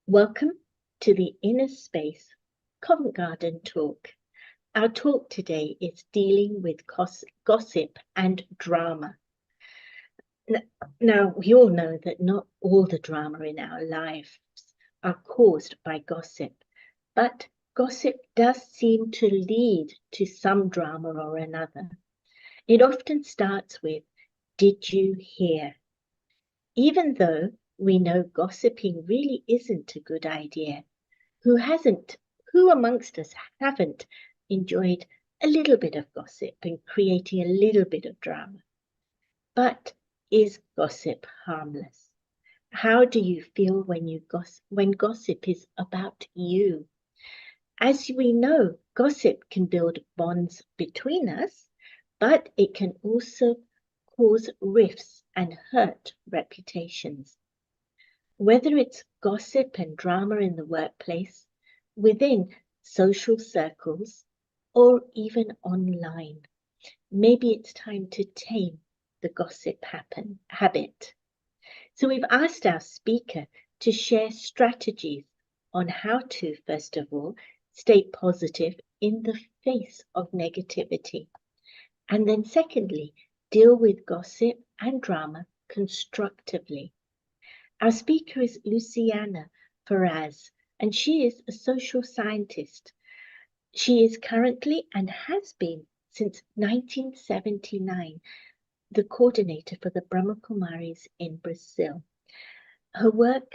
Welcome to the Inner Space Covent Garden talk. Our talk today is dealing with gossip and drama. Now, we all know that not all the drama in our lives are caused by gossip, but gossip does seem to lead to some drama or another. It often starts with, "Did you hear?" Even though we know gossiping really isn't a good idea, who amongst us haven't enjoyed a little bit of gossip and creating a little bit of drama? But is gossip harmless? How do you feel when gossip is about you? As we know, gossip can build bonds between us, but it can also cause rifts and hurt reputations. Whether it's gossip and drama in the workplace, within social circles, or even online, maybe it's time to tame the gossip habit. So we've asked our speaker to share strategies on how to, first of all, stay positive in the face of negativity. And then secondly, deal with gossip and drama constructively. Our speaker is Luciana Ferraz, and she is a social scientist. She is currently and has been since 1979 the coordinator for the Brahma Kumaris in Brazil. Her work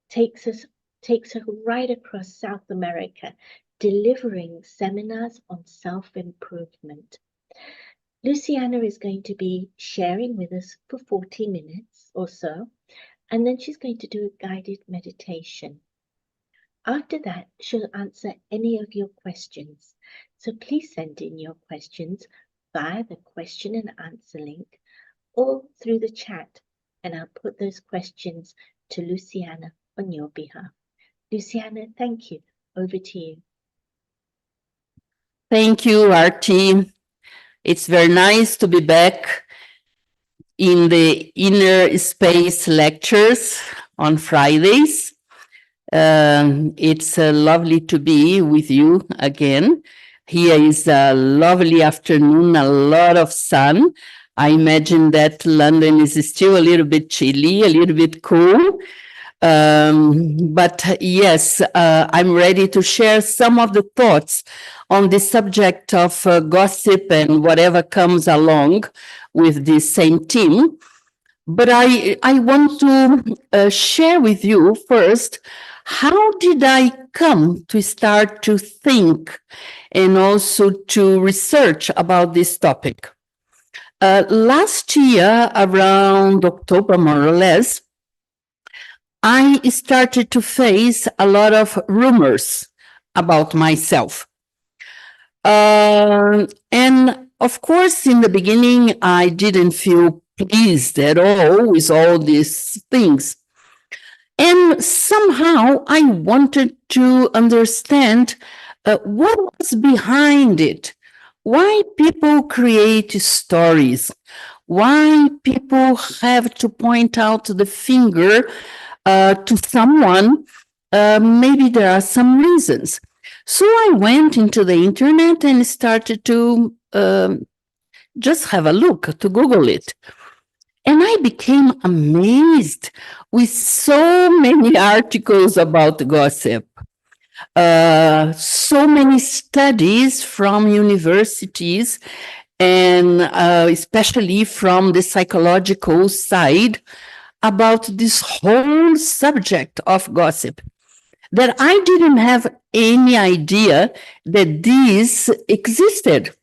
takes her right across South America, delivering seminars on self-improvement. Luciana is going to be sharing with us for 40 minutes or so, and then she's going to do a guided meditation. After that, she'll answer any of your questions. So please send in your questions via the question and answer link or through the chat, and I'll put those questions to Luciana on your behalf. Luciana, thank you. Over to you. Thank you, Artie. It's very nice to be back in the Inner Space lectures on Fridays. It's lovely to be with you again. Here is a lovely afternoon, a lot of sun. I imagine that London is still a little bit chilly, a little bit cool. But yes, I'm ready to share some of the thoughts on the subject of gossip and whatever comes along with this same theme. But I want to share with you first, how did I come to start to think and also to research about this topic? Last year, around October, more or less, I started to face a lot of rumors about myself. And of course, in the beginning, I didn't feel pleased at all with all these things. And somehow I wanted to understand what was behind it, why people create stories, why people have to point out the finger to someone. Maybe there are some reasons. So I went into the internet and started to just have a look, to Google it. And I became amazed with so many articles about gossip, so many studies from universities, and especially from the psychological side about this whole subject of gossip, that I didn't have any idea that this existed.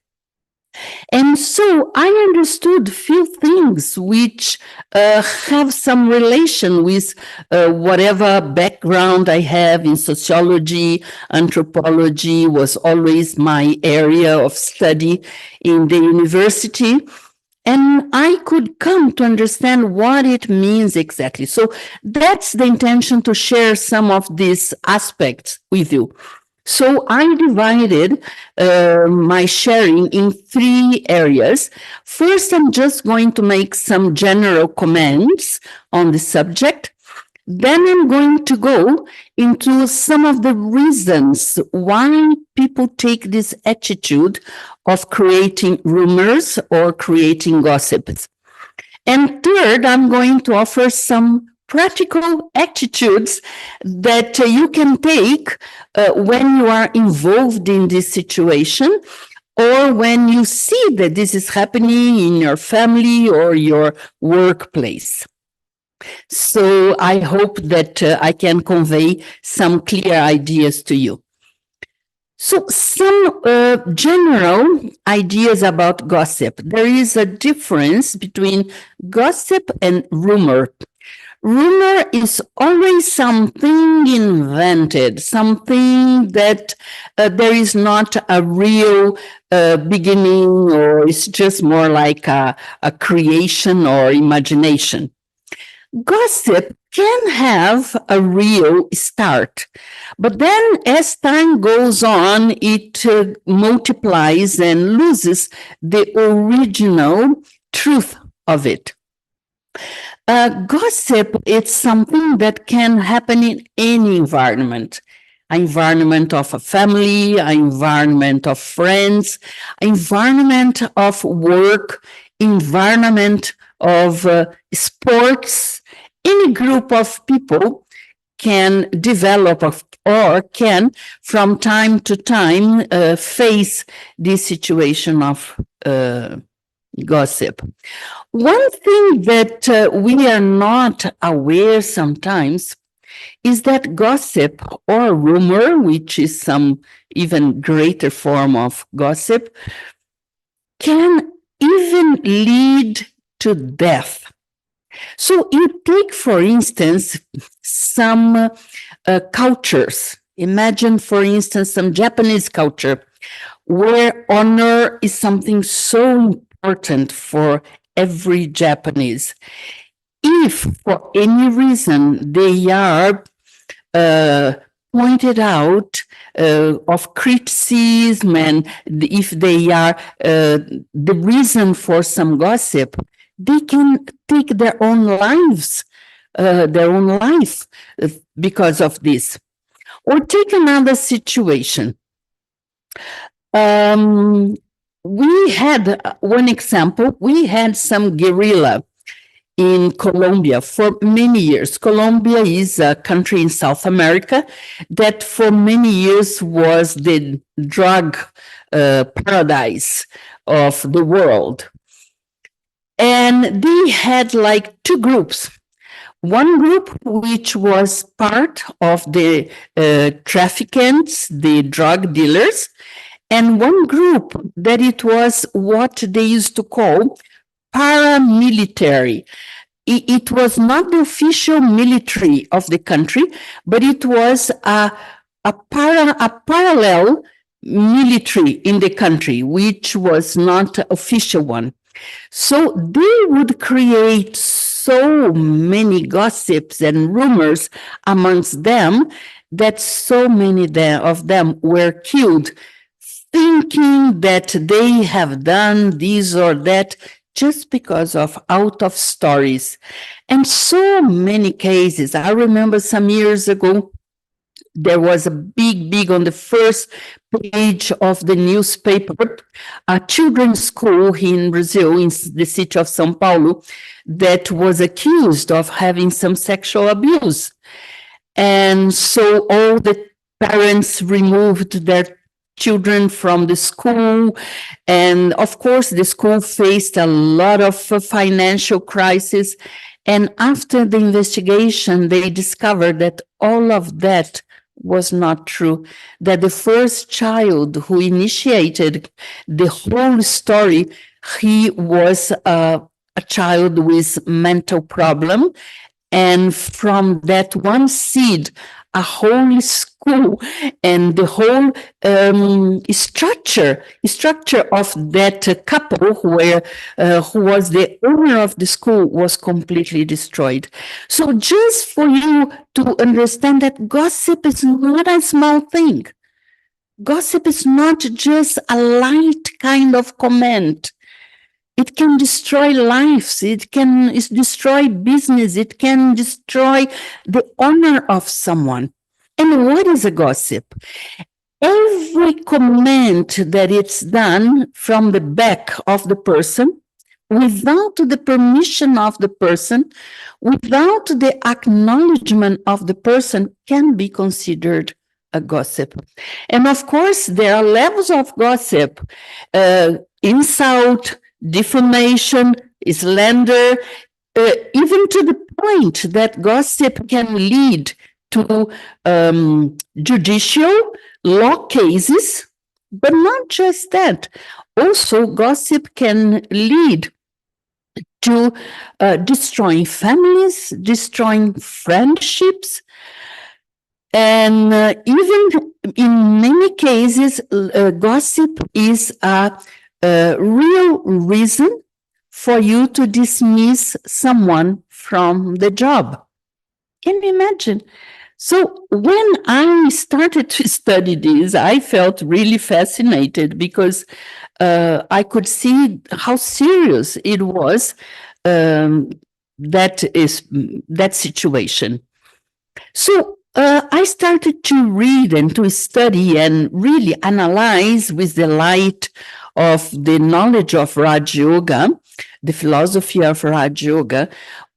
And so I understood few things which have some relation with whatever background I have in sociology. Anthropology was always my area of study in the university. And I could come to understand what it means exactly. So that's the intention, to share some of these aspects with you. So I divided my sharing in 3 areas. First, I'm just going to make some general comments on the subject. Then I'm going to go into some of the reasons why people take this attitude of creating rumors or creating gossips. And third, I'm going to offer some practical attitudes that you can take when you are involved in this situation, or when you see that this is happening in your family or your workplace. So I hope that I can convey some clear ideas to you. So some general ideas about gossip. There is a difference between gossip and rumor. Rumor is always something invented, something that there is not a real beginning, or it's just more like a creation or imagination. Gossip can have a real start, but then as time goes on, it multiplies and loses the original truth of it. Gossip is something that can happen in any environment. Environment of a family, environment of friends, environment of work, environment of sports. Any group of people can develop or can, from time to time, face this situation of gossip. One thing that we are not aware sometimes is that gossip or rumor, which is some even greater form of gossip, can even lead to death. So you take, for instance, some cultures. Imagine, for instance, some Japanese culture where honor is something so important for every Japanese. If for any reason they are pointed out of criticism, and if they are the reason for some gossip, they can take their own life because of this. Or take another situation. We had one example. We had some guerrilla in Colombia for many years. Colombia is a country in South America that for many years was the drug paradise of the world. And they had like two groups. One group which was part of the traffickants, the drug dealers, and one group that it was what they used to call paramilitary. It was not the official military of the country, but it was a parallel military in the country, which was not an official one. So they would create so many gossips and rumors amongst them that so many of them were killed, thinking that they have done this or that just because of out of stories. And so many cases. I remember some years ago, there was a big on the first page of the newspaper, a children's school in Brazil, in the city of São Paulo, that was accused of having some sexual abuse. And so all the parents removed their children from the school. And of course, the school faced a lot of financial crisis. And after the investigation, they discovered that all of that was not true, that the first child who initiated the whole story, he was a child with mental problem. And from that one seed, a whole school and the whole structure of that couple who was the owner of the school was completely destroyed. So just for you to understand that gossip is not a small thing. Gossip is not just a light kind of comment. It can destroy lives. It can destroy business. It can destroy the honor of someone. And what is a gossip? Every comment that it's done from the back of the person, without the permission of the person, without the acknowledgement of the person, can be considered a gossip. And of course, there are levels of gossip: insult, defamation, slander, even to the point that gossip can lead to judicial law cases. But not just that. Also, gossip can lead to destroying families, destroying friendships, and even in many cases, gossip is a real reason for you to dismiss someone from the job. Can you imagine? So when I started to study this, I felt really fascinated because I could see how serious it was, that situation. So I started to read and to study and really analyze with the light of the knowledge of Raj Yoga, the philosophy of Raj Yoga,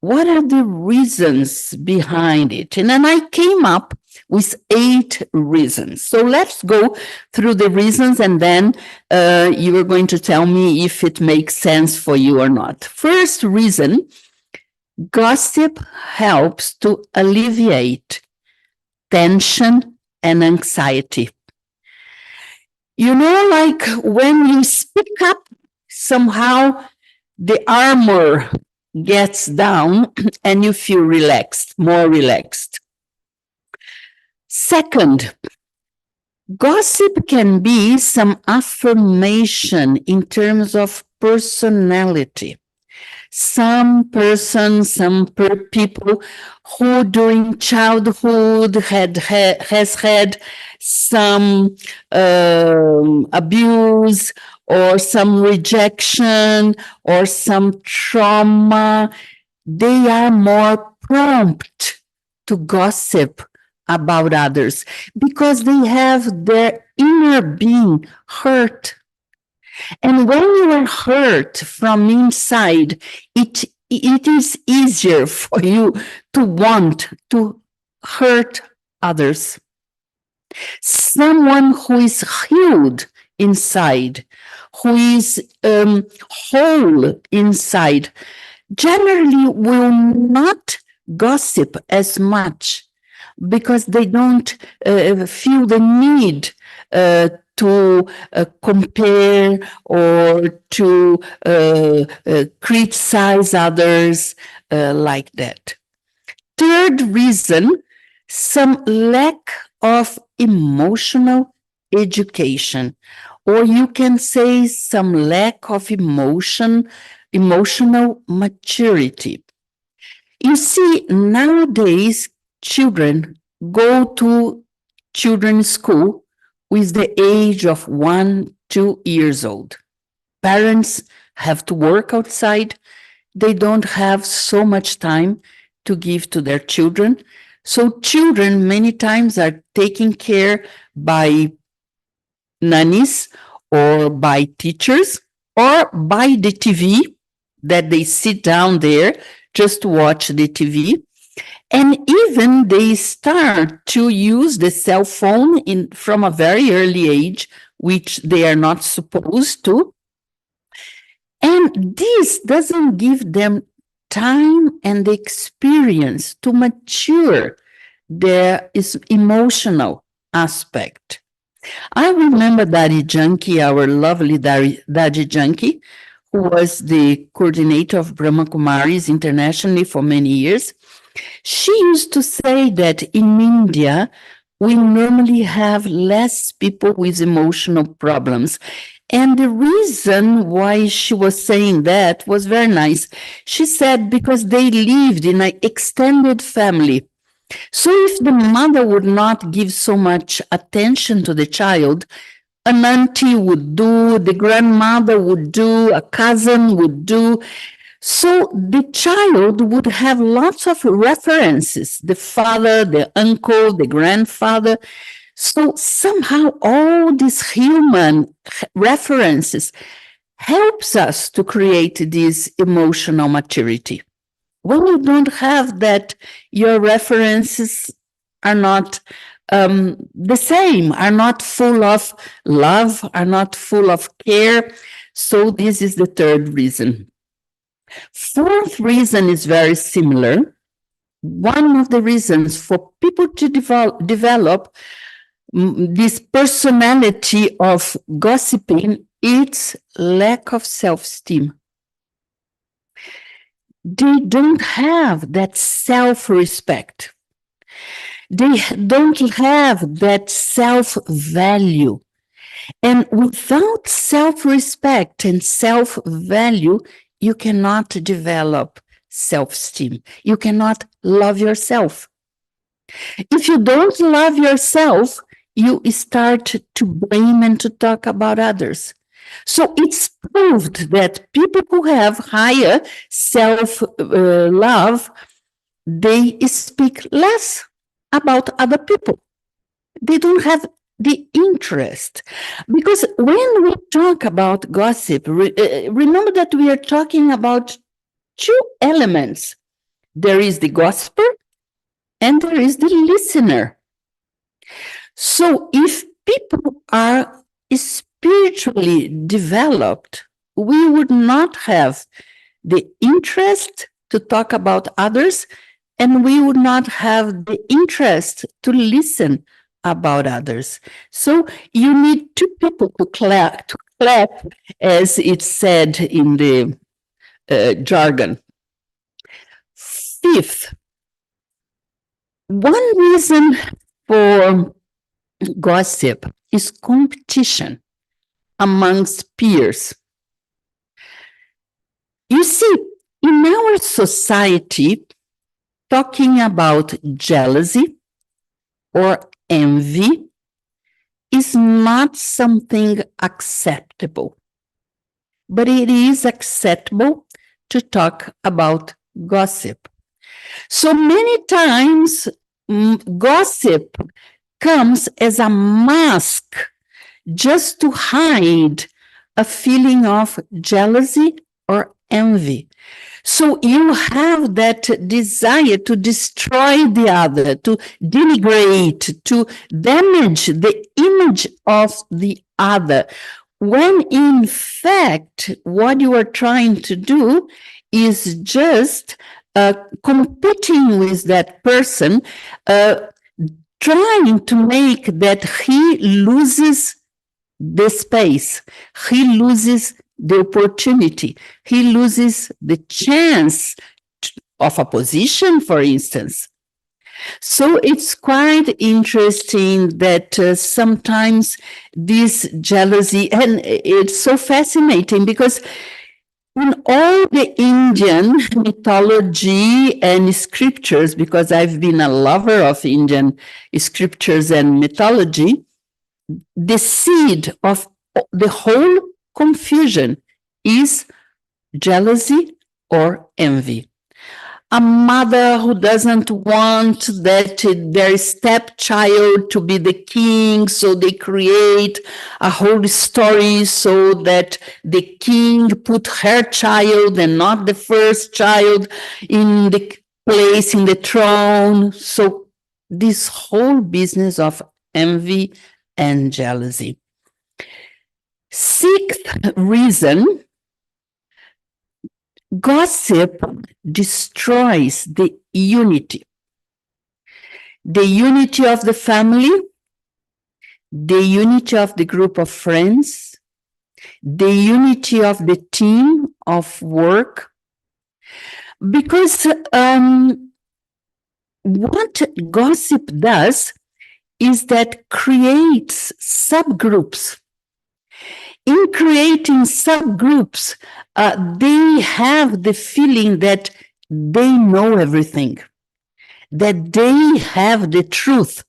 what are the reasons behind it? And then I came up with 8 reasons. So let's go through the reasons, and then you are going to tell me if it makes sense for you or not. First reason: gossip helps to alleviate tension and anxiety. You know, like when you speak up, somehow the armor gets down and you feel relaxed, more relaxed. Second, gossip can be some affirmation in terms of personality. Some people who during childhood has had some abuse or some rejection or some trauma, they are more prompt to gossip about others because they have their inner being hurt. And when you are hurt from inside, it is easier for you to want to hurt others. Someone who is healed inside, who is whole inside, generally will not gossip as much because they don't feel the need to compare or to criticize others like that. Third reason: some lack of emotional education, or you can say some lack of emotional maturity. You see, nowadays, children go to children's school with the age of 1, 2 years old. Parents have to work outside. They don't have so much time to give to their children. So children many times are taken care by nannies or by teachers or by the TV, that they sit down there just to watch the TV. And even they start to use the cell phone from a very early age, which they are not supposed to. And this doesn't give them time and experience to mature their emotional aspect. I remember Daddy Junkie, our lovely Daddy Junkie, who was the coordinator of Brahma Kumaris internationally for many years. She used to say that in India, we normally have less people with emotional problems. And the reason why she was saying that was very nice. She said because they lived in an extended family. So if the mother would not give so much attention to the child, an auntie would do, the grandmother would do, a cousin would do. So the child would have lots of references, the father, the uncle, the grandfather. So somehow all these human references helps us to create this emotional maturity. When you don't have that, your references are not the same, are not full of love, are not full of care. So this is the third reason. Fourth reason is very similar. One of the reasons for people to develop this personality of gossiping is lack of self-esteem. They don't have that self-respect. They don't have that self-value. And without self-respect and self-value, you cannot develop self-esteem. You cannot love yourself. If you don't love yourself, you start to blame and to talk about others. So it's proved that people who have higher self-love, they speak less about other people. They don't have the interest. Because when we talk about gossip, remember that we are talking about two elements. There is the gossiper and there is the listener. So if people are spiritually developed, we would not have the interest to talk about others, and we would not have the interest to listen about others. So you need two people to clap, as it's said in the jargon. Fifth, one reason for gossip is competition amongst peers. You see, in our society, talking about jealousy or envy is not something acceptable, but it is acceptable to talk about gossip. So many times, gossip comes as a mask just to hide a feeling of jealousy or envy. So you have that desire to destroy the other, to denigrate, to damage the image of the other, when in fact what you are trying to do is just competing with that person, trying to make that he loses the space, he loses the opportunity, he loses the chance of a position, for instance. So it's quite interesting that sometimes this jealousy, and it's so fascinating because in all the Indian mythology and scriptures, because I've been a lover of Indian scriptures and mythology, the seed of the whole confusion is jealousy or envy. A mother who doesn't want that their stepchild to be the king, so they create a whole story so that the king put her child and not the first child in the place, in the throne. So this whole business of envy and jealousy. Sixth reason, gossip destroys the unity of the family, the unity of the group of friends, the unity of the team of work. Because what gossip does is that creates subgroups. In creating subgroups, they have the feeling that they know everything, that they have the truth,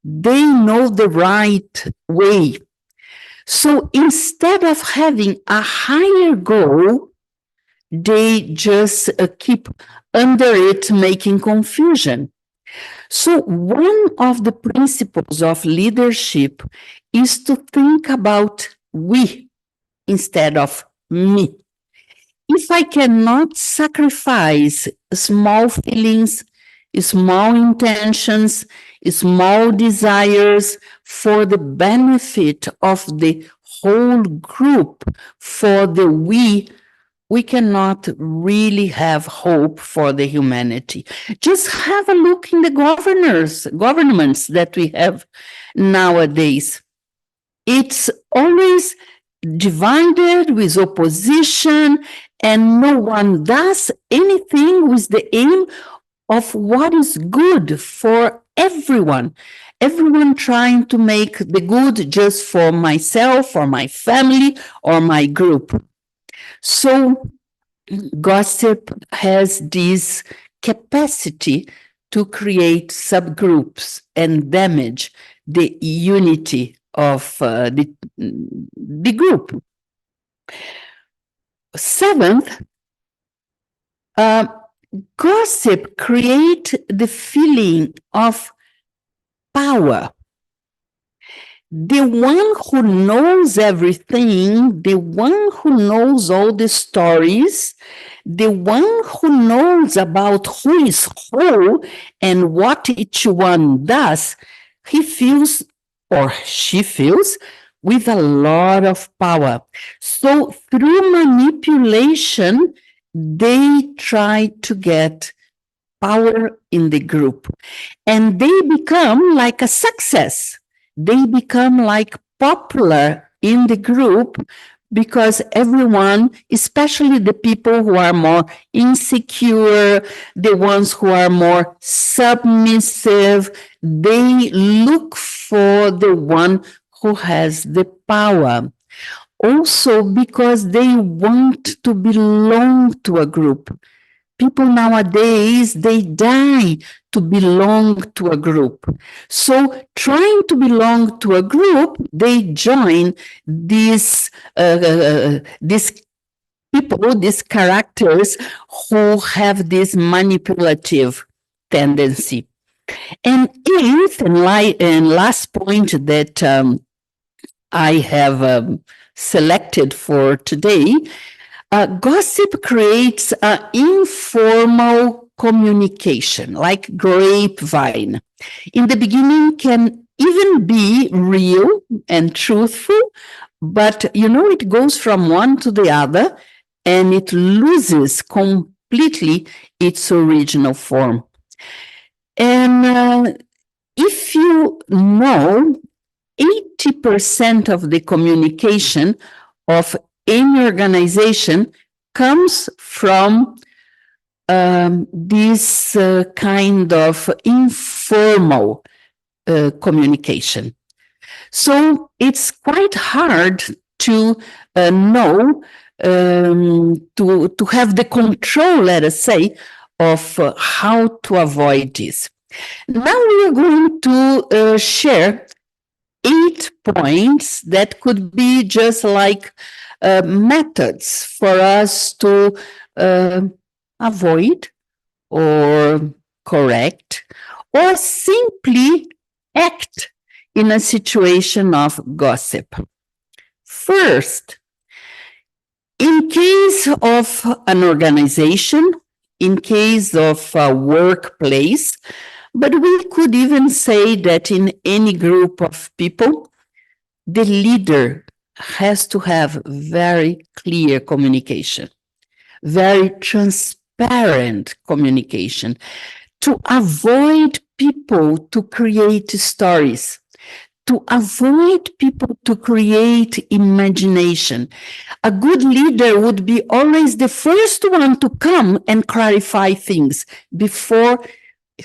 they know the right way. So instead of having a higher goal, they just keep under it, making confusion. So one of the principles of leadership is to think about we instead of me. If I cannot sacrifice small feelings, small intentions, small desires for the benefit of the whole group, for the we cannot really have hope for the humanity. Just have a look in the governments that we have nowadays. It's always divided with opposition, and no one does anything with the aim of what is good for everyone. Everyone trying to make the good just for myself or my family or my group. So gossip has this capacity to create subgroups and damage the unity of the group. Seventh, gossip creates the feeling of power. The one who knows everything, the one who knows all the stories, the one who knows about who is who and what each one does, he feels or she feels with a lot of power. So through manipulation, they try to get power in the group, and they become like a success. They become like popular in the group because everyone, especially the people who are more insecure, the ones who are more submissive, they look for the one who has the power. Also because they want to belong to a group. People nowadays, they die to belong to a group. So trying to belong to a group, they join these people, these characters who have this manipulative tendency. And eighth and last point that I have selected for today, gossip creates an informal communication, like grapevine. In the beginning, can even be real and truthful, but it goes from one to the other, and it loses completely its original form. And if you know, 80% of the communication of any organization comes from this kind of informal communication. So it's quite hard to know, to have the control, let us say, of how to avoid this. Now we are going to share 8 points that could be just like methods for us to avoid or correct or simply act in a situation of gossip. First, in case of an organization, in case of a workplace, but we could even say that in any group of people, the leader has to have very clear communication, very transparent communication, to avoid people to create stories, to avoid people to create imagination. A good leader would be always the first one to come and clarify things before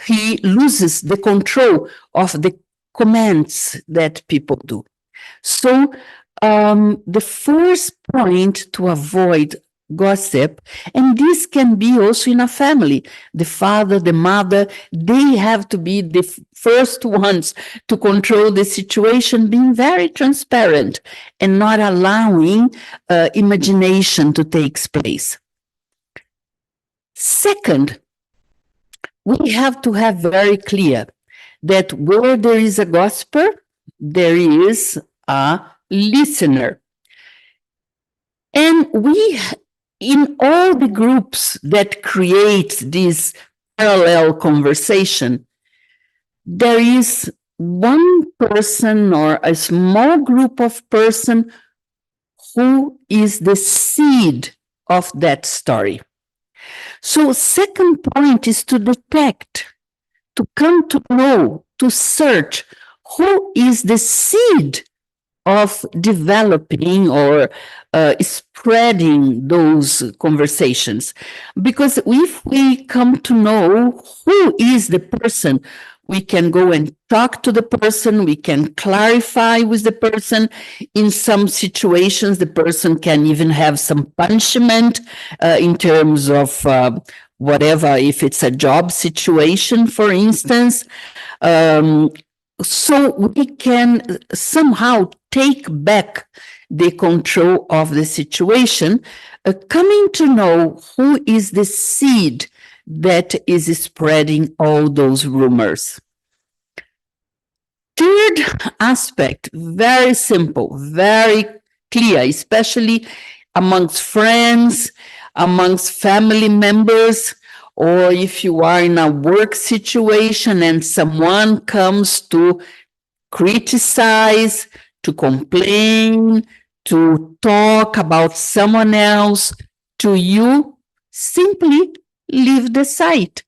he loses the control of the commands that people do. So the first point to avoid gossip, and this can be also in a family. The father, the mother, they have to be the first ones to control the situation, being very transparent and not allowing imagination to take place. Second, we have to have very clear that where there is a gossiper, there is a listener. And we, in all the groups that create this parallel conversation, there is one person or a small group of person who is the seed of that story. So second point is to detect, to come to know, to search who is the seed of developing or spreading those conversations. Because if we come to know who is the person, we can go and talk to the person, we can clarify with the person. In some situations, the person can even have some punishment in terms of whatever, if it's a job situation, for instance. So we can somehow take back the control of the situation, coming to know who is the seed that is spreading all those rumors. Third aspect, very simple, very clear, especially amongst friends, amongst family members, or if you are in a work situation and someone comes to criticize, to complain, to talk about someone else, to you, simply leave the site.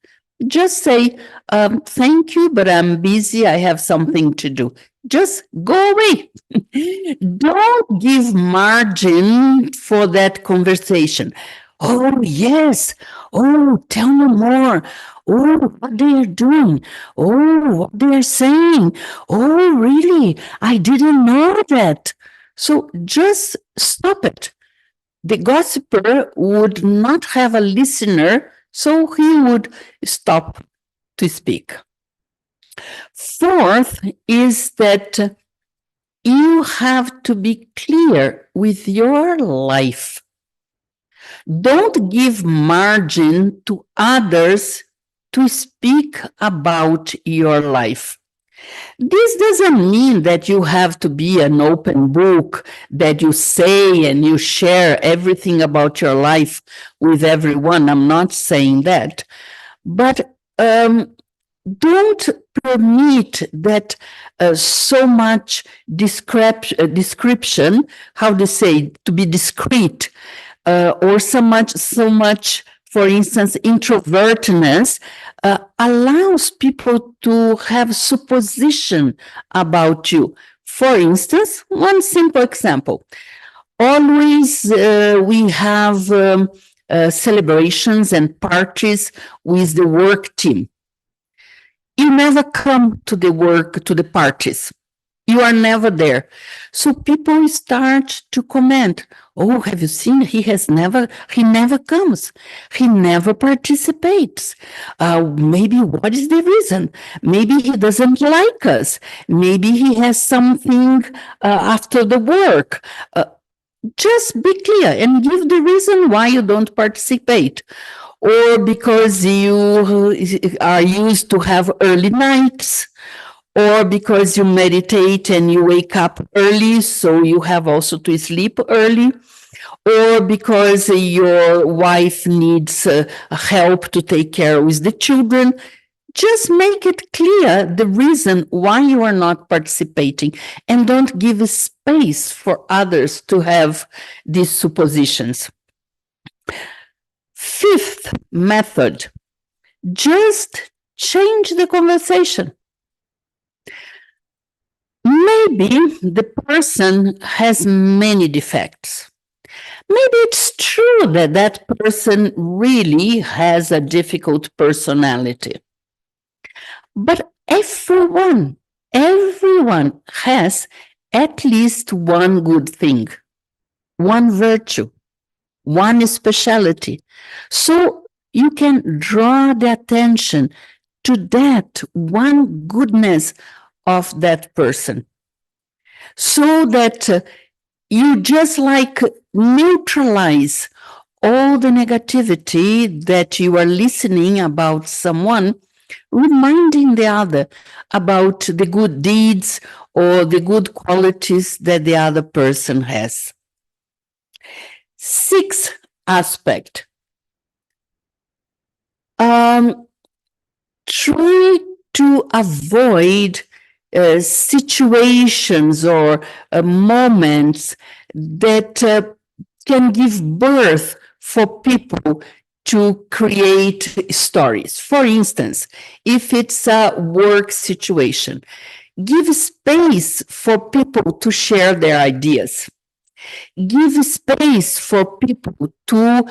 Just say, thank you, but I'm busy. I have something to do. Just go away. Don't give margin for that conversation. Oh, yes. Oh, tell me more. Oh, what they are doing. Oh, what they are saying. Oh, really? I didn't know that. So just stop it. The gossiper would not have a listener, so he would stop to speak. Fourth is that you have to be clear with your life. Don't give margin to others to speak about your life. This doesn't mean that you have to be an open book, that you say and you share everything about your life with everyone. I'm not saying that. But don't permit that so much description, how to say, to be discreet, or so much, for instance, introvertness allows people to have supposition about you. For instance, one simple example. Always we have celebrations and parties with the work team. You never come to the parties. You are never there. So people start to comment, oh, have you seen? He never comes. He never participates. Maybe what is the reason? Maybe he doesn't like us. Maybe he has something after the work. Just be clear and give the reason why you don't participate. Or because you are used to have early nights, or because you meditate and you wake up early, so you have also to sleep early, or because your wife needs help to take care with the children. Just make it clear the reason why you are not participating, and don't give space for others to have these suppositions. Fifth method, just change the conversation. Maybe the person has many defects. Maybe it's true that that person really has a difficult personality. But everyone has at least one good thing, one virtue. one specialty. So you can draw the attention to that one goodness of that person, so that you just like neutralize all the negativity that you are listening about someone, reminding the other about the good deeds or the good qualities that the other person has. Sixth aspect, try to avoid situations or moments that can give birth for people to create stories. For instance, if it's a work situation, give space for people to share their ideas. Give space for people to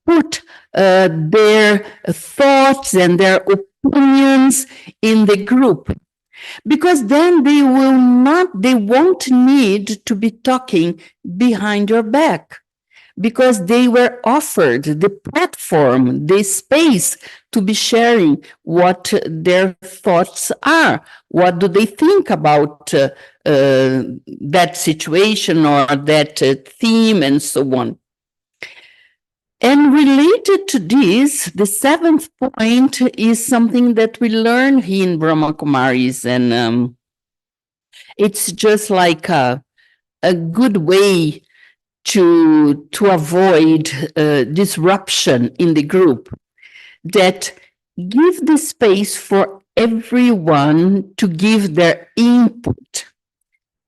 put their thoughts and their opinions in the group, because then they won't need to be talking behind your back, because they were offered the platform, the space to be sharing what their thoughts are. What do they think about that situation or that theme, and so on. And related to this, the seventh point is something that we learn here in Brahma Kumaris, and it's just like a good way to avoid disruption in the group, that give the space for everyone to give their input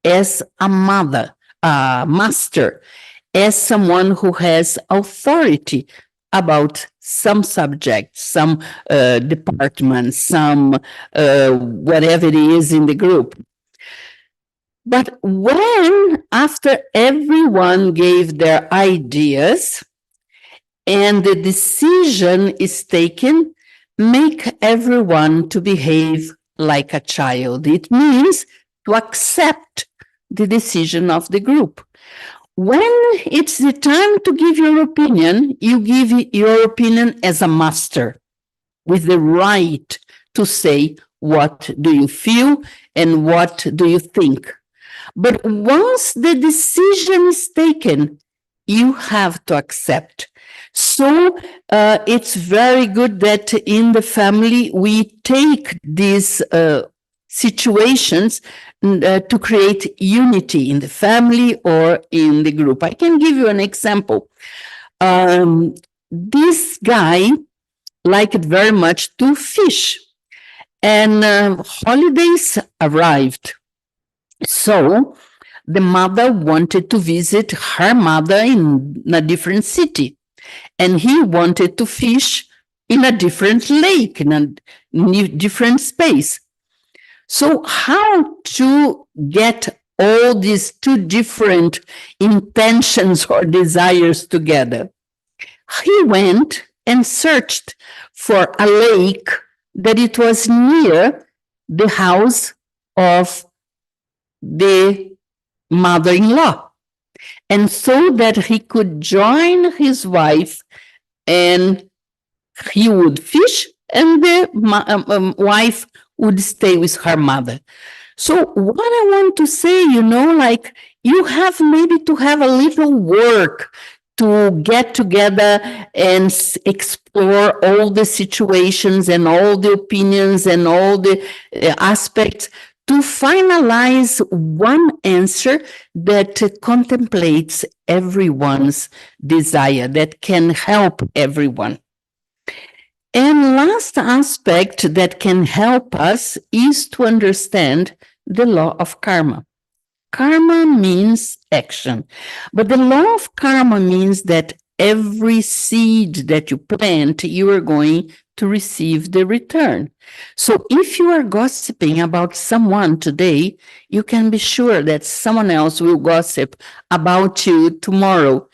as a mother, a master, as someone who has authority about some subject, some department, some whatever it is in the group. But when, after everyone gave their ideas and the decision is taken, make everyone to behave like a child. It means to accept the decision of the group. When it's the time to give your opinion, you give your opinion as a master, with the right to say what do you feel and what do you think. But once the decision is taken, you have to accept. So it's very good that in the family we take these situations to create unity in the family or in the group. I can give you an example. This guy liked very much to fish, and holidays arrived. So the mother wanted to visit her mother in a different city, and he wanted to fish in a different lake, in a different space. So how to get all these two different intentions or desires together? He went and searched for a lake that it was near the house of the mother-in-law, and so that he could join his wife, and he would fish and the wife would stay with her mother. So what I want to say, like, you have maybe to have a little work to get together and explore all the situations and all the opinions and all the aspects to finalize one answer that contemplates everyone's desire, that can help everyone. And last aspect that can help us is to understand the law of karma. Karma means action, but the law of karma means that every seed that you plant, you are going to receive the return. So if you are gossiping about someone today, you can be sure that someone else will gossip about you tomorrow.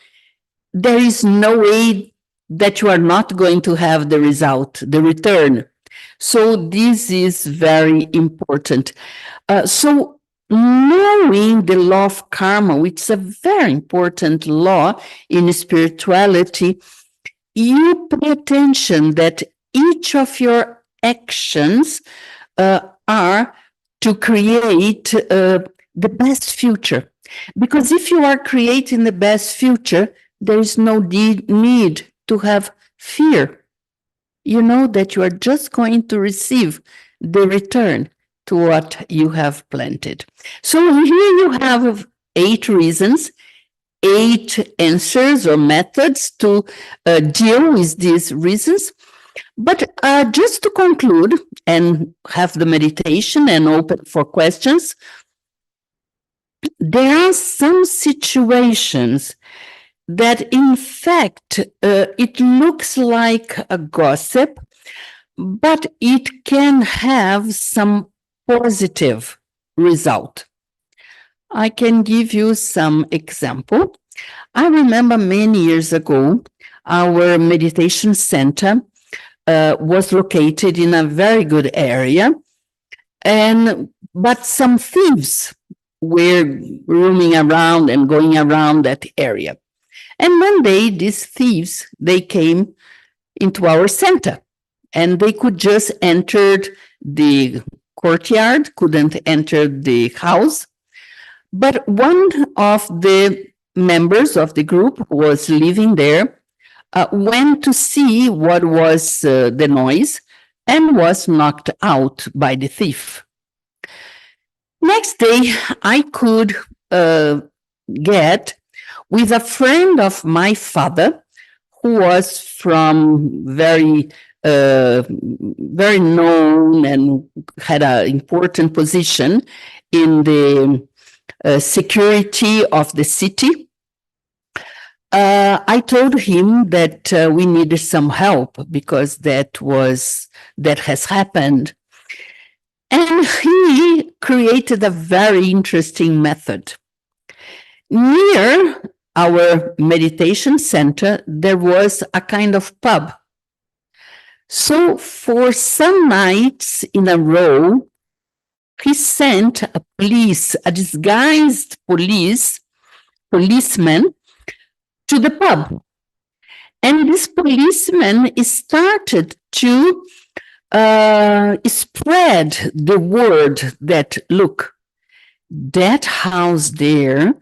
There is no way that you are not going to have the result, the return. So this is very important. So knowing the law of karma, which is a very important law in spirituality, you pay attention that each of your actions are to create the best future. Because if you are creating the best future, there is no need to have fear. You know that you are just going to receive the return to what you have planted. So here you have 8 reasons, 8 answers or methods to deal with these reasons. But just to conclude and have the meditation and open for questions, there are some situations that in fact it looks like a gossip, but it can have some positive result. I can give you some example. I remember many years ago, our meditation center was located in a very good area, but some thieves were roaming around and going around that area. And one day, these thieves, they came into our center, and they could just enter the courtyard, couldn't enter the house. But one of the members of the group who was living there went to see what was the noise and was knocked out by the thief. Next day, I could get with a friend of my father who was from very known and had an important position in the security of the city. I told him that we needed some help because that has happened. And he created a very interesting method. Near our meditation center, there was a kind of pub. So for some nights in a row, he sent a disguised policeman to the pub. And this policeman started to spread the word that, look, that house there,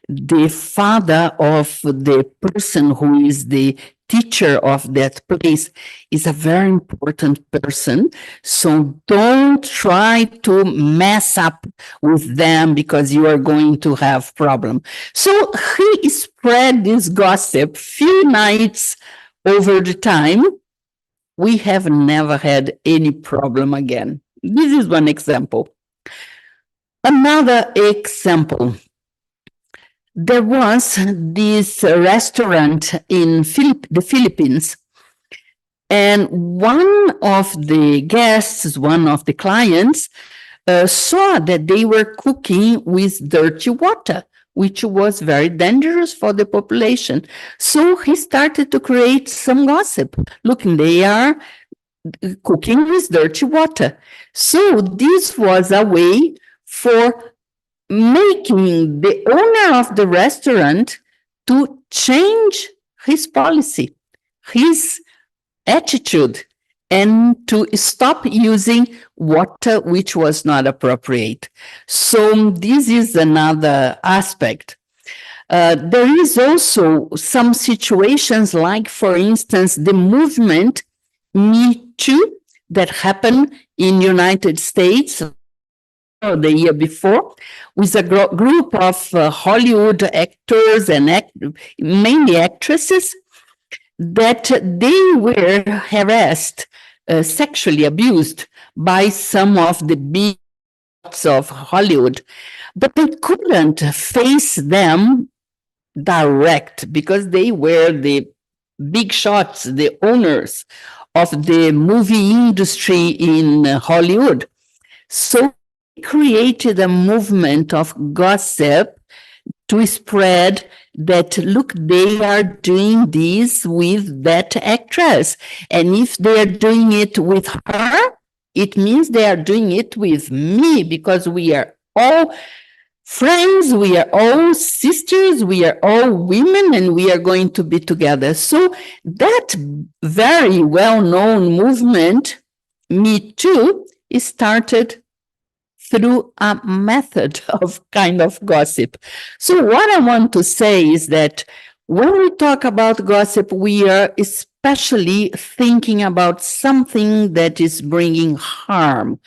the father of the person who is the teacher of that place is a very important person. So don't try to mess up with them because you are going to have problem. So he spread this gossip few nights over the time. We have never had any problem again. This is one example. Another example. There was this restaurant in the Philippines, and one of the guests, one of the clients, saw that they were cooking with dirty water, which was very dangerous for the population. So he started to create some gossip. Look, they are cooking with dirty water. So this was a way for making the owner of the restaurant to change his policy, his attitude, and to stop using water which was not appropriate. So this is another aspect. There is also some situations like, for instance, the movement Me Too that happened in United States the year before, with a group of Hollywood actors and mainly actresses, that they were harassed, sexually abused by some of the big stars of Hollywood, but they couldn't face them direct because they were the big shots, the owners of the movie industry in Hollywood. So created a movement of gossip to spread that, look, they are doing this with that actress. And if they are doing it with her, it means they are doing it with me because we are all friends, we are all sisters, we are all women, and we are going to be together. So that very well-known movement, Me Too, started through a method of kind of gossip. So what I want to say is that when we talk about gossip, we are especially thinking about something that is bringing harm,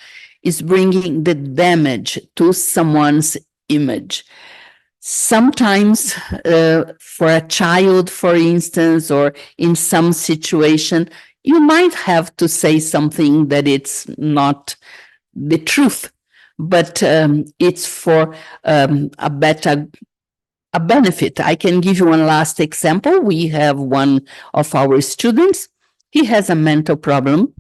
is bringing the damage to someone's image. Sometimes, for a child, for instance, or in some situation, you might have to say something that it's not the truth, but it's for a benefit. I can give you one last example. We have one of our students. He has a mental problem,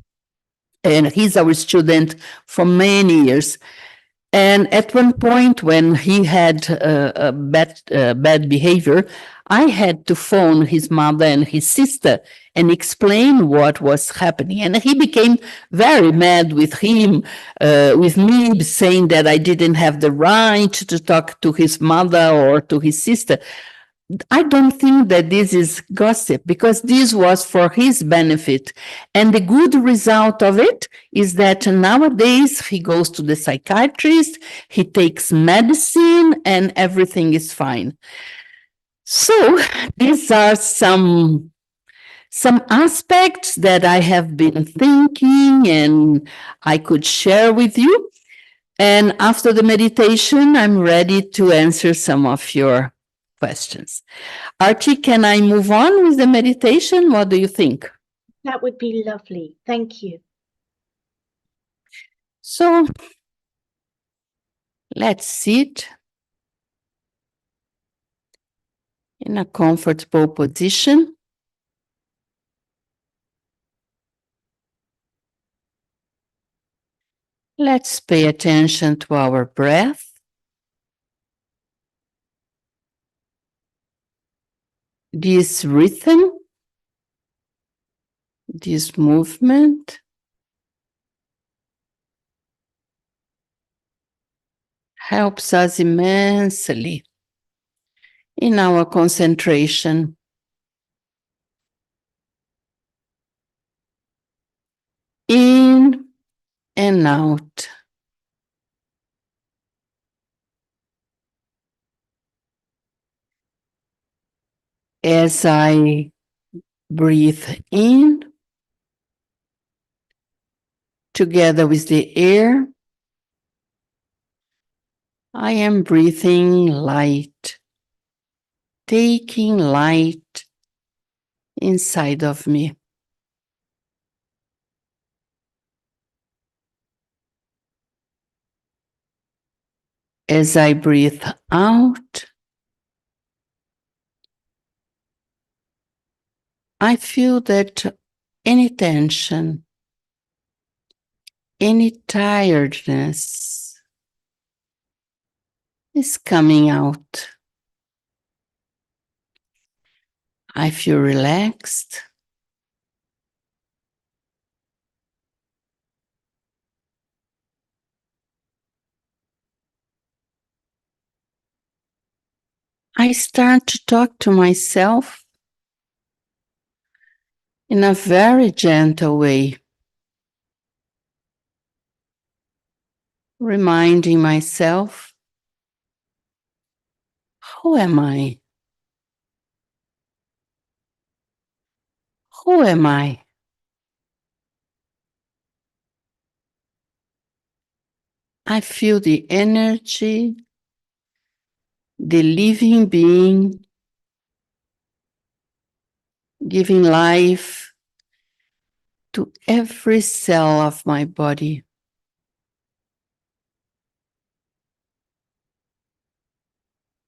and he's our student for many years. And at one point, when he had a bad behavior, I had to phone his mother and his sister and explain what was happening. And he became very mad with me, saying that I didn't have the right to talk to his mother or to his sister. I don't think that this is gossip, because this was for his benefit. And the good result of it is that nowadays he goes to the psychiatrist, he takes medicine, and everything is fine. So these are some aspects that I have been thinking and I could share with you. And after the meditation, I'm ready to answer some of your questions. Archie, can I move on with the meditation? What do you think? That would be lovely. Thank you. So let's sit in a comfortable position. Let's pay attention to our breath. This rhythm, this movement helps us immensely in our concentration. In and out. As I breathe in, together with the air, I am breathing light, taking light inside of me. As I breathe out, I feel that any tension, any tiredness is coming out. I feel relaxed. I start to talk to myself in a very gentle way, reminding myself, who am I? Who am I? I feel the energy, the living being, giving life to every cell of my body.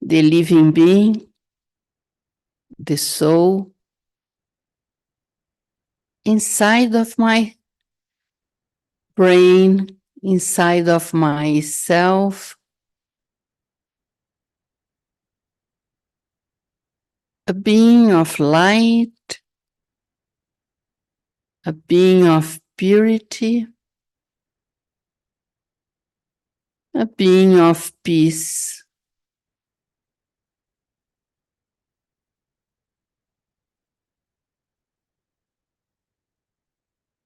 The living being, the soul, inside of my brain, inside of myself, a being of light, a being of purity, a a being of peace.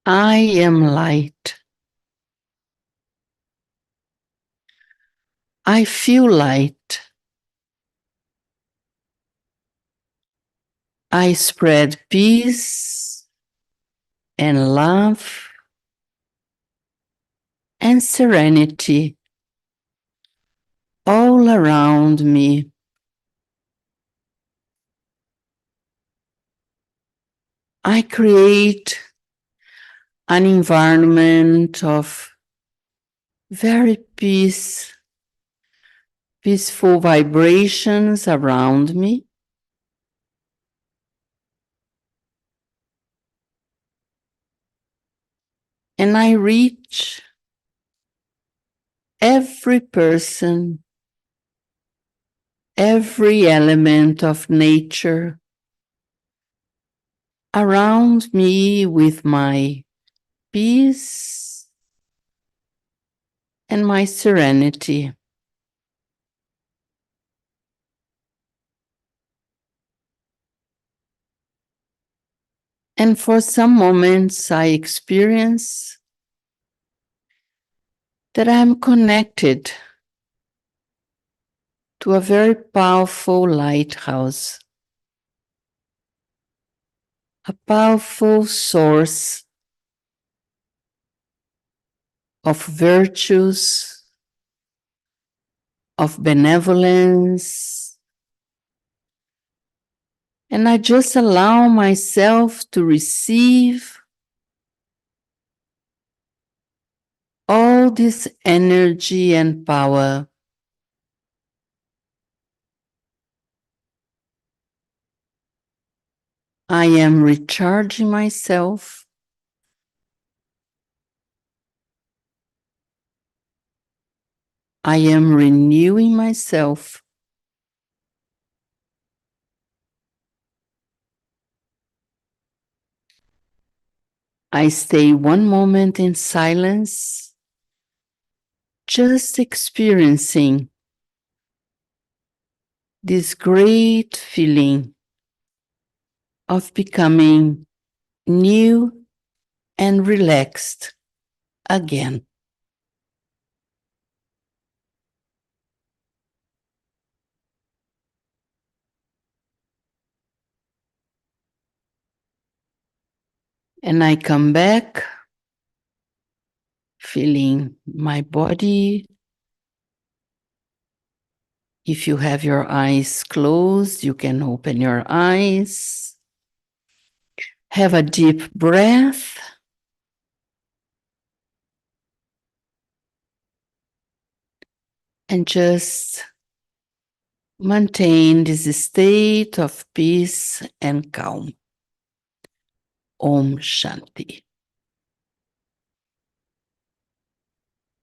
I am light. I feel light. I spread peace and love and serenity all around me. I create an environment of very peaceful vibrations around me. And I reach every person, every element of nature around me with my peace and my serenity. And for some moments, I experience that I'm connected to a very powerful lighthouse, a powerful source of virtues, of benevolence. And I just allow myself to receive all this energy and power. I am recharging myself. I am renewing myself. I stay one moment in silence, just experiencing this great feeling of becoming new and relaxed again. And I come back feeling my body. If you have your eyes closed, you can open your eyes. Have a deep breath. And just maintain this state of peace and calm. Om Shanti.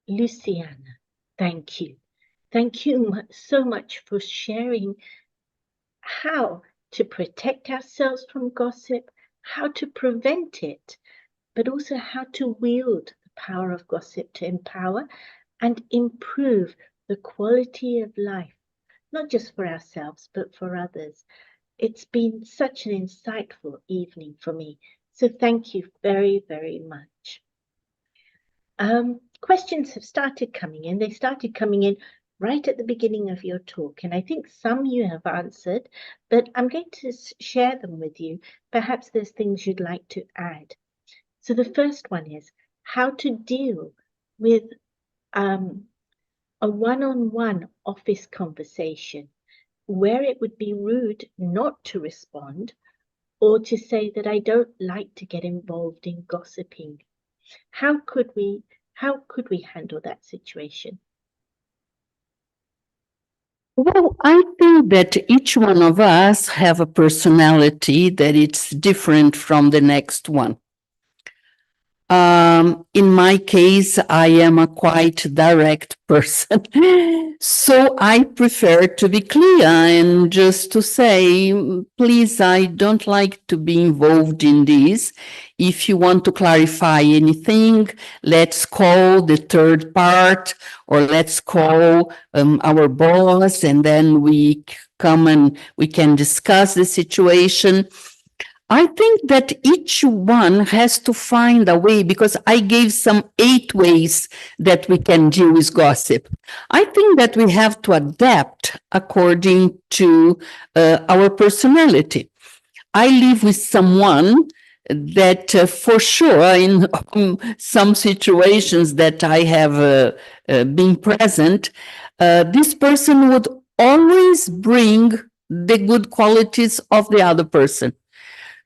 Luciana, thank you. Thank you so much for sharing how to protect ourselves from gossip, how to prevent it, but also how to wield the power of gossip to empower and improve the quality of life, not just for ourselves, but for others. It's been such an insightful evening for me. So thank you very, very much. Questions have started coming in. They started coming in right at the beginning of your talk, and I think some you have answered, but I'm going to share them with you. Perhaps there's things you'd like to add. So the first one is how to deal with a one-on-one office conversation where it would be rude not to respond or to say that I don't like to get involved in gossiping. How could we handle that situation? Well, I think that each one of us have a personality that it's different from the next one. In my case, I am a quite direct person. So I prefer to be clear and just to say, please, I don't like to be involved in this. If you want to clarify anything, let's call the third part or let's call our boss, and then we come and we can discuss the situation. I think that each one has to find a way, because I gave some 8 ways that we can deal with gossip. I think that we have to adapt according to our personality. I live with someone that for sure in some situations that I have been present, this person would always bring the good qualities of the other person.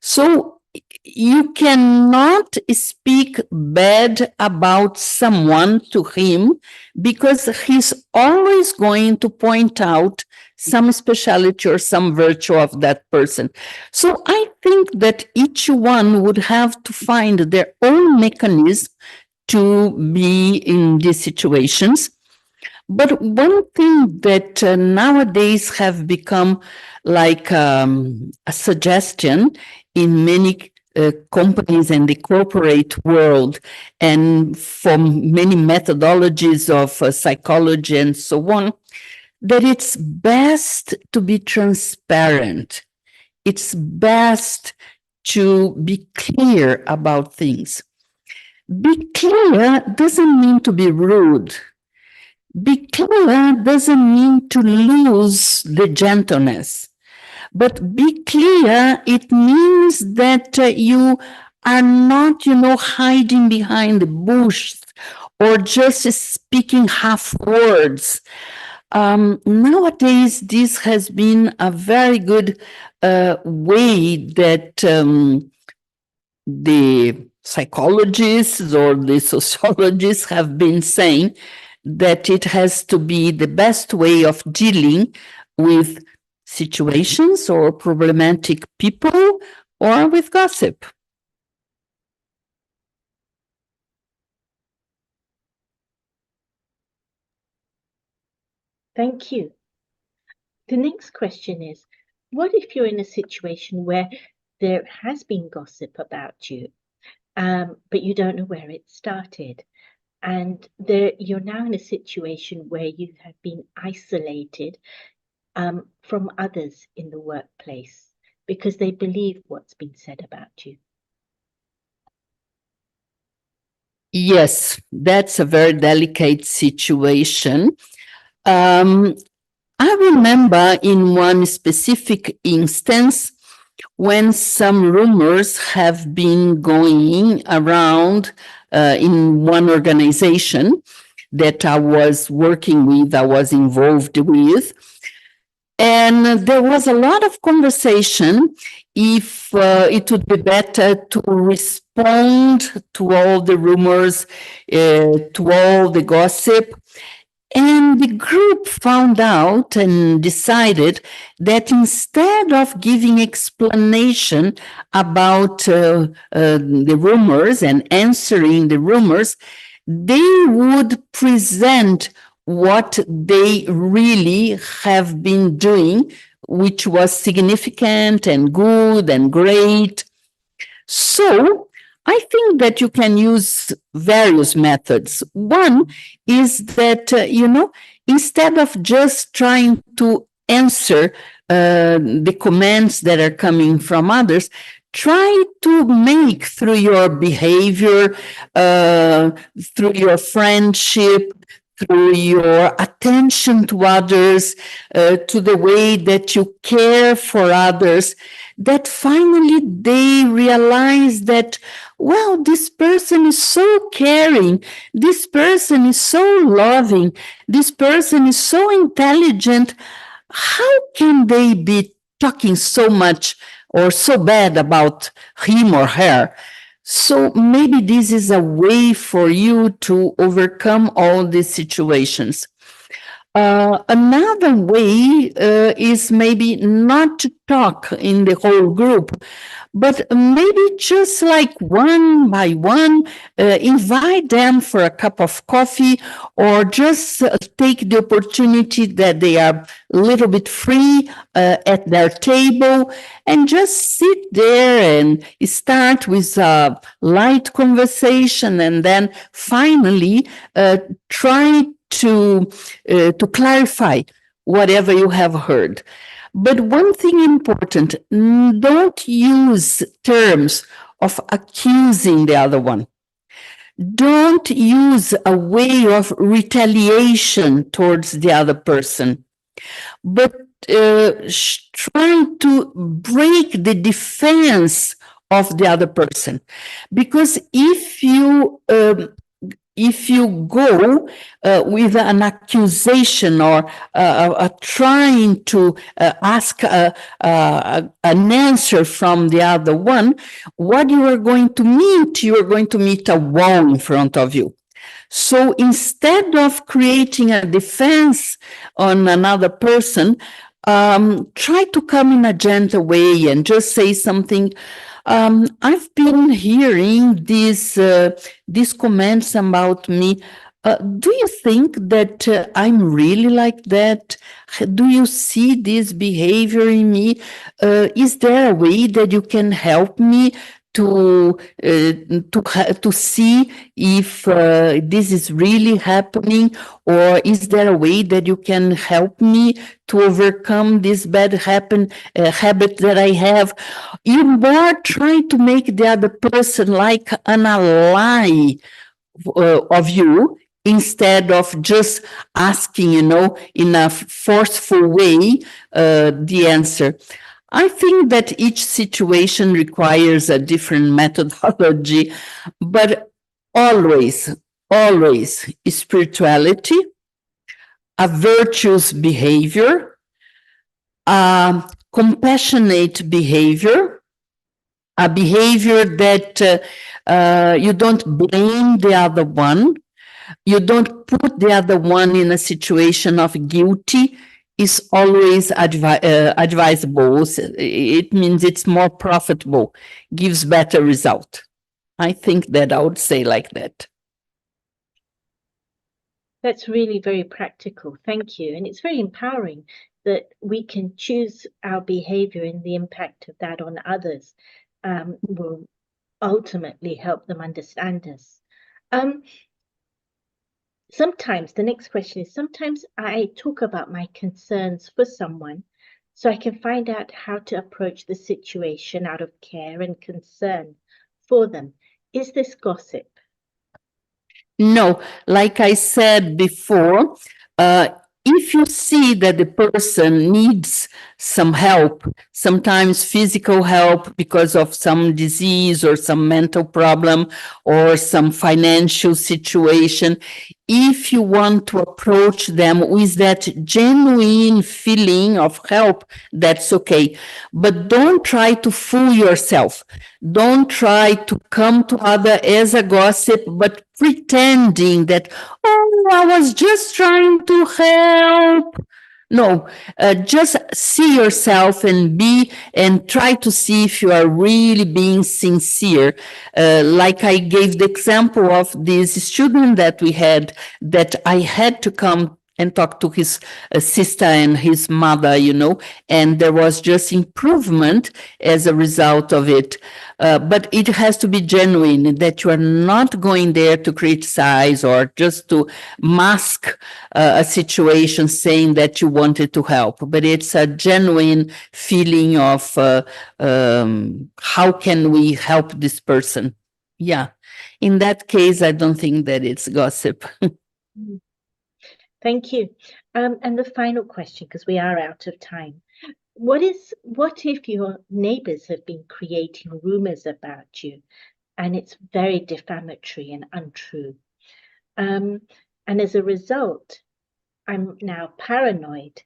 So you cannot speak bad about someone to him, because he's always going to point out some speciality or some virtue of that person. So I think that each one would have to find their own mechanism to be in these situations. But one thing that nowadays have become like a suggestion in many companies and the corporate world, and from many methodologies of psychology and so on, that it's best to be transparent. It's best to be clear about things. Be clear doesn't mean to be rude. Be clear doesn't mean to lose the gentleness, but be clear, it means that you are not, hiding behind the bush or just speaking half words. Nowadays, this has been a very good way that the psychologists or the sociologists have been saying that it has to be the best way of dealing with situations or problematic people or with gossip. Thank you. The next question is, what if you're in a situation where there has been gossip about you, but you don't know where it started? And you're now in a situation where you have been isolated from others in the workplace because they believe what's been said about you. Yes, that's a very delicate situation. I remember in one specific instance when some rumors have been going around in one organization that I was working with, I was involved with. And there was a lot of conversation if it would be better to respond to all the rumors, to all the gossip. And the group found out and decided that instead of giving explanation about the rumors and answering the rumors, they would present what they really have been doing, which was significant and good and great. So I think that you can use various methods. One is that, instead of just trying to answer the comments that are coming from others, try to make through your behavior, through your friendship, through your attention to others, to the way that you care for others, that finally they realize that, well, this person is so caring, this person is so loving, this person is so intelligent. How can they be talking so much or so bad about him or her? So maybe this is a way for you to overcome all these situations. Another way is maybe not to talk in the whole group, but maybe just like one by one, invite them for a cup of coffee, or just take the opportunity that they are a little bit free at their table, and just sit there and start with a light conversation, and then finally try to clarify whatever you have heard. But one thing important, don't use terms of accusing the other one. Don't use a way of retaliation towards the other person, but try to break the defense of the other person. Because if you go with an accusation, or trying to ask an answer from the other one, what you are going to meet a wall in front of you. So instead of creating a defense on another person, try to come in a gentle way and just say something. I've been hearing these comments about me. Do you think that I'm really like that? Do you see this behavior in me? Is there a way that you can help me to see if this is really happening, or is there a way that you can help me to overcome this bad habit that I have? You more try to make the other person like an ally of you, instead of just asking, in a forceful way, the answer. I think that each situation requires a different methodology, but always, always spirituality, a virtuous behavior, a compassionate behavior, a behavior that you don't blame the other one, you don't put the other one in a situation of guilty, is always advisable. It means it's more profitable, gives better result. I think that I would say like that. That's really very practical. Thank you. And it's very empowering that we can choose our behavior, and the impact of that on others will ultimately help them understand us. Sometimes the next question is, sometimes I talk about my concerns for someone so I can find out how to approach the situation out of care and concern for them. Is this gossip? No, like I said before, if you see that the person needs some help, sometimes physical help because of some disease or some mental problem or some financial situation, if you want to approach them with that genuine feeling of help, that's okay. But don't try to fool yourself. Don't try to come to other as a gossip, but pretending that, oh, I was just trying to help. No, just see yourself and try to see if you are really being sincere. Like I gave the example of this student that we had, that I had to come and talk to his sister and his mother, and there was just improvement as a result of it. But it has to be genuine, that you are not going there to criticize or just to mask a situation saying that you wanted to help, but it's a genuine feeling of how can we help this person? Yeah. In that case, I don't think that it's gossip. Thank you. And the final question, because we are out of time. What if your neighbors have been creating rumors about you and it's very defamatory and untrue? And as a result, I'm now paranoid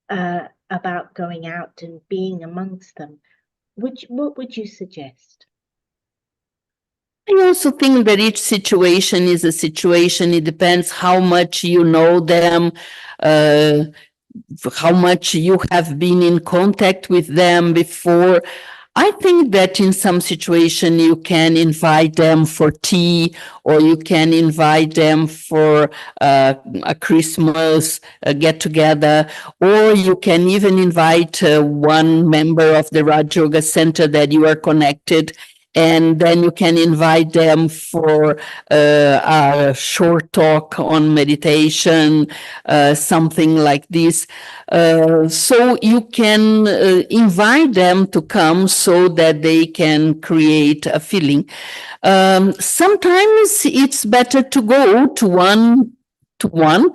about going out and being amongst them. What would you suggest? I also think that each situation is a situation. It depends how much you know them, uh, how much you have been in contact with them before. I think that in some situation you can invite them for tea, or you can invite them for a Christmas get together, or you can even invite one member of the Raj Yoga Center that you are connected, and then you can invite them for a short talk on meditation, something like this. So you can invite them to come so that they can create a feeling. Sometimes it's better to go to one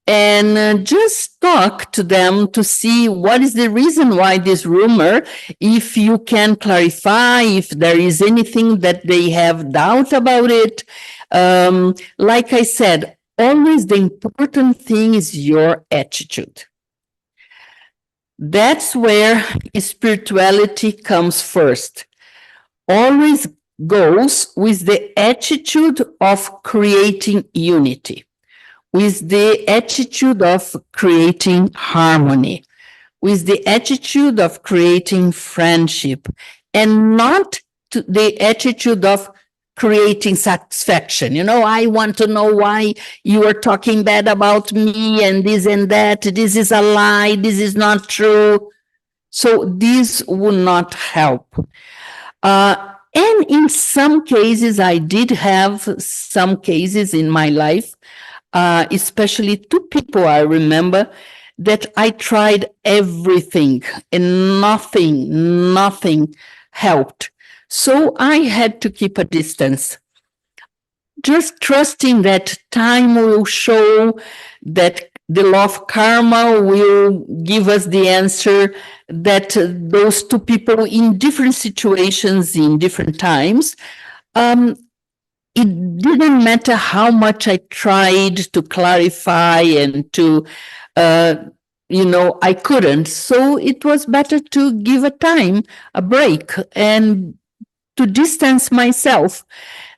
and just talk to them to see what is the reason why this rumor, if you can clarify, if there is anything that they have doubt about it. Like I said, always the important thing is your attitude. That's where spirituality comes first. Always goes with the attitude of creating unity, with the attitude of creating harmony, with the attitude of creating friendship, and not to the attitude of creating satisfaction. I want to know why you are talking bad about me and this and that. This is a lie. This is not true. So this would not help. And in some cases, I did have some cases in my life, especially two people I remember, that I tried everything and nothing helped. So I had to keep a distance, just trusting that time will show, that the law of karma will give us the answer, that those two people in different situations, in different times, it didn't matter how much I tried to clarify and to, I couldn't. So it was better to give a break, and to distance myself.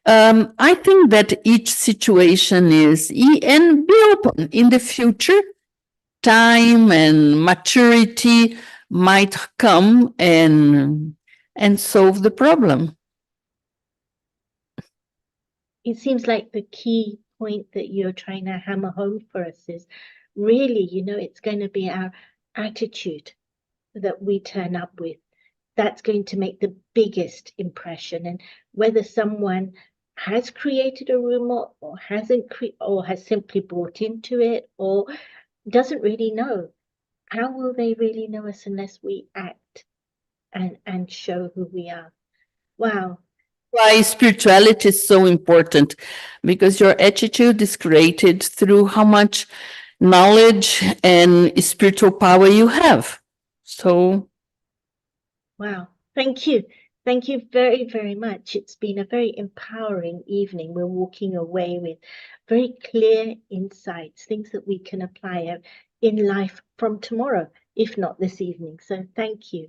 I think that each situation and be open in the future. Time and maturity might come and solve the problem. It seems like the key point that you're trying to hammer home for us is really, it's going to be our attitude that we turn up with. That's going to make the biggest impression. And whether someone has created a rumor or hasn't, or has simply bought into it or doesn't really know, how will they really know us unless we act and show who we are? Wow. Why spirituality is so important, because your attitude is created through how much knowledge and spiritual power you have. So, Wow. Thank you. Thank you very, very much. It's been a very empowering evening. We're walking away with very clear insights, things that we can apply in life from tomorrow, if not this evening. So thank you.